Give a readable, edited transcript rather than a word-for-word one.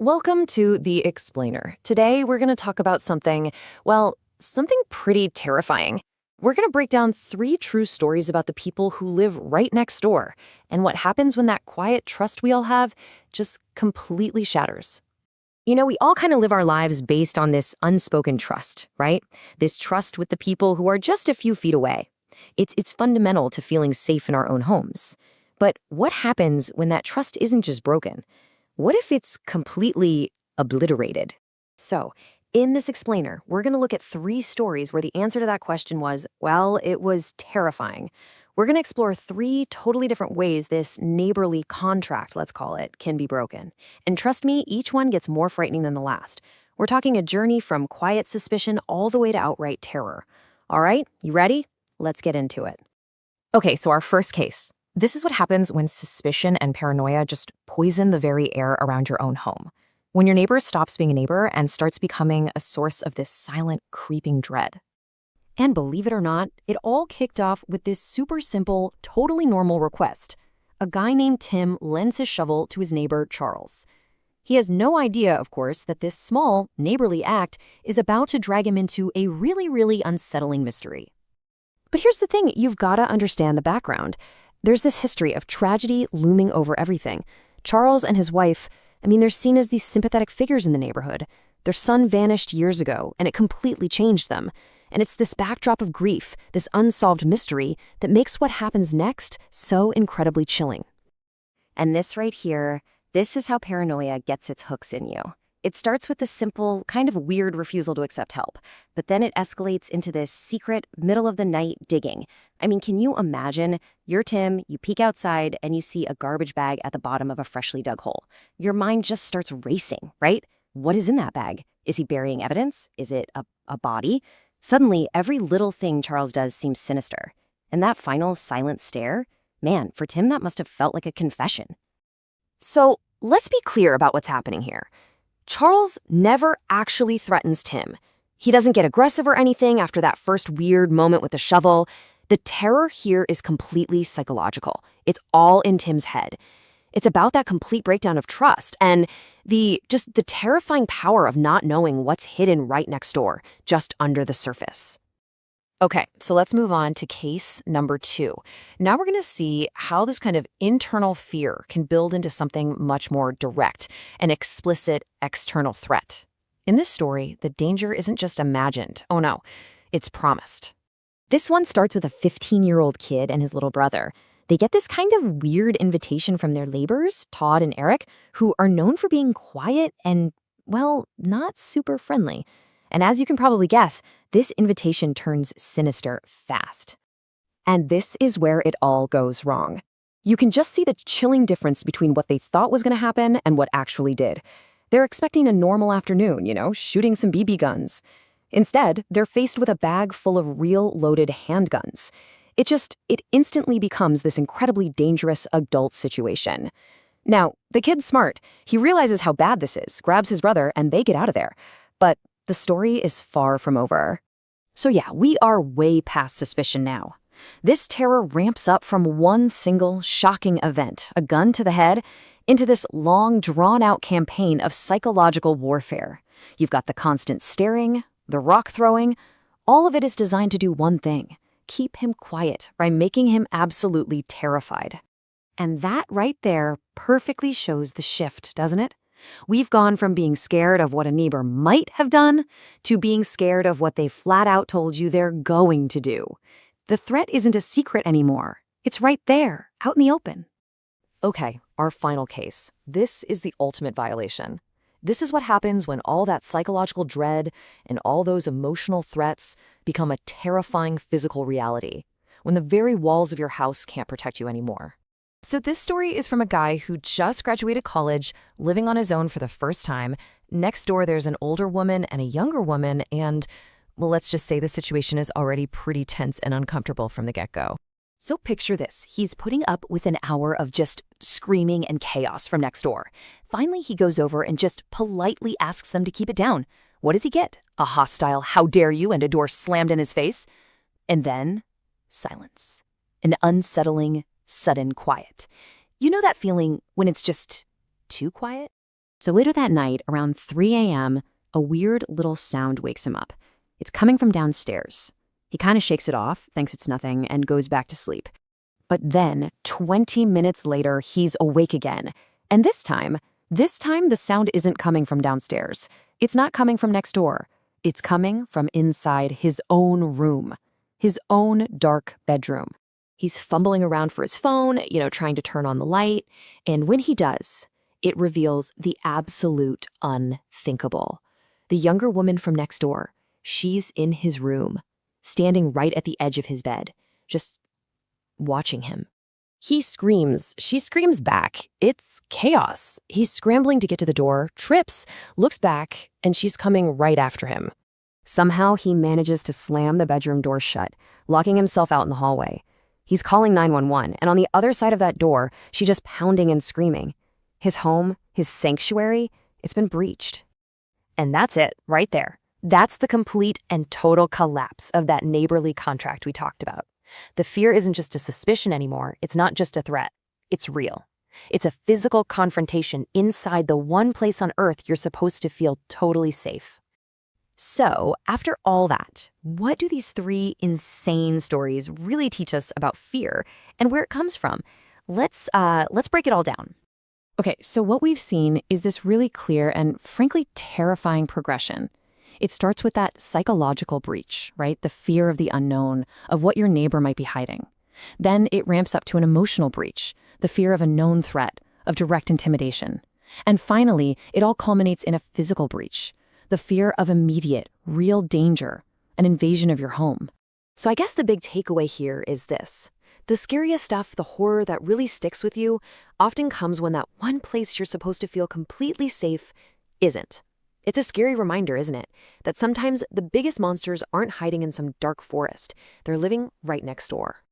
Welcome to The Explainer. Today, we're going to talk about something pretty terrifying. We're going to break down 3 true stories about the people who live right next door and what happens when that quiet trust we all have just completely shatters. We all kind of live our lives based on this unspoken trust, right? This trust with the people who are just a few feet away. It's fundamental to feeling safe in our own homes. But what happens when that trust isn't just broken? What if it's completely obliterated? So, in this explainer, we're going to look at 3 stories where the answer to that question was, well, it was terrifying. We're going to explore 3 totally different ways this neighborly contract, let's call it, can be broken. And trust me, each one gets more frightening than the last. We're talking a journey from quiet suspicion all the way to outright terror. All right, you ready? Let's get into it. Okay, so our first case. This is what happens when suspicion and paranoia just poison the very air around your own home. When your neighbor stops being a neighbor and starts becoming a source of this silent, creeping dread. And believe it or not, it all kicked off with this super simple, totally normal request. A guy named Tim lends his shovel to his neighbor, Charles. He has no idea, of course, that this small, neighborly act is about to drag him into a really, really unsettling mystery. But here's the thing, you've got to understand the background. There's this history of tragedy looming over everything. Charles and his wife, they're seen as these sympathetic figures in the neighborhood. Their son vanished years ago, and it completely changed them. And it's this backdrop of grief, this unsolved mystery, that makes what happens next so incredibly chilling. And this right here, this is how paranoia gets its hooks in you. It starts with the simple, kind of weird refusal to accept help, but then it escalates into this secret, middle-of-the-night digging. Can you imagine? You're Tim, you peek outside, and you see a garbage bag at the bottom of a freshly dug hole. Your mind just starts racing, right? What is in that bag? Is he burying evidence? Is it a body? Suddenly, every little thing Charles does seems sinister. And that final silent stare? Man, for Tim, that must have felt like a confession. So, let's be clear about what's happening here. Charles never actually threatens Tim. He doesn't get aggressive or anything after that first weird moment with the shovel. The terror here is completely psychological. It's all in Tim's head. It's about that complete breakdown of trust and the terrifying power of not knowing what's hidden right next door, just under the surface. Okay, so let's move on to case number 2. Now we're going to see how this kind of internal fear can build into something much more direct, an explicit external threat. In this story, the danger isn't just imagined. Oh no, it's promised. This one starts with a 15-year-old kid and his little brother. They get this kind of weird invitation from their neighbors, Todd and Eric, who are known for being quiet and, well, not super friendly. And as you can probably guess, this invitation turns sinister fast. And this is where it all goes wrong. You can just see the chilling difference between what they thought was going to happen and what actually did. They're expecting a normal afternoon, shooting some BB guns. Instead, they're faced with a bag full of real loaded handguns. It instantly becomes this incredibly dangerous adult situation. Now, the kid's smart. He realizes how bad this is, grabs his brother, and they get out of there. But the story is far from over. So yeah, we are way past suspicion now. This terror ramps up from one single, shocking event, a gun to the head, into this long, drawn-out campaign of psychological warfare. You've got the constant staring, the rock throwing. All of it is designed to do one thing: keep him quiet by making him absolutely terrified. And that right there perfectly shows the shift, doesn't it? We've gone from being scared of what a neighbor might have done to being scared of what they flat out told you they're going to do. The threat isn't a secret anymore. It's right there, out in the open. Okay, our final case. This is the ultimate violation. This is what happens when all that psychological dread and all those emotional threats become a terrifying physical reality, when the very walls of your house can't protect you anymore. So this story is from a guy who just graduated college, living on his own for the first time. Next door, there's an older woman and a younger woman, and, well, let's just say the situation is already pretty tense and uncomfortable from the get-go. So picture this. He's putting up with an hour of just screaming and chaos from next door. Finally, he goes over and just politely asks them to keep it down. What does he get? A hostile "how dare you" and a door slammed in his face. And then silence. An unsettling, sudden quiet. You know that feeling when it's just too quiet? So later that night, around 3 a.m., a weird little sound wakes him up. It's coming from downstairs. He kind of shakes it off, thinks it's nothing, and goes back to sleep. But then, 20 minutes later, he's awake again. And this time the sound isn't coming from downstairs. It's not coming from next door. It's coming from inside his own room, his own dark bedroom. He's fumbling around for his phone, trying to turn on the light. And when he does, it reveals the absolute unthinkable. The younger woman from next door, she's in his room, standing right at the edge of his bed, just watching him. He screams. She screams back. It's chaos. He's scrambling to get to the door, trips, looks back, and she's coming right after him. Somehow he manages to slam the bedroom door shut, locking himself out in the hallway. He's calling 911, and on the other side of that door, she's just pounding and screaming. His home, his sanctuary, it's been breached. And that's it, right there. That's the complete and total collapse of that neighborly contract we talked about. The fear isn't just a suspicion anymore. It's not just a threat. It's real. It's a physical confrontation inside the one place on Earth you're supposed to feel totally safe. So, after all that, what do these three insane stories really teach us about fear and where it comes from? Let's break it all down. Okay, so what we've seen is this really clear and frankly terrifying progression. It starts with that psychological breach, right? The fear of the unknown, of what your neighbor might be hiding. Then it ramps up to an emotional breach, the fear of a known threat, of direct intimidation. And finally, it all culminates in a physical breach, the fear of immediate, real danger, an invasion of your home. So I guess the big takeaway here is this. The scariest stuff, the horror that really sticks with you, often comes when that one place you're supposed to feel completely safe isn't. It's a scary reminder, isn't it? That sometimes the biggest monsters aren't hiding in some dark forest. They're living right next door.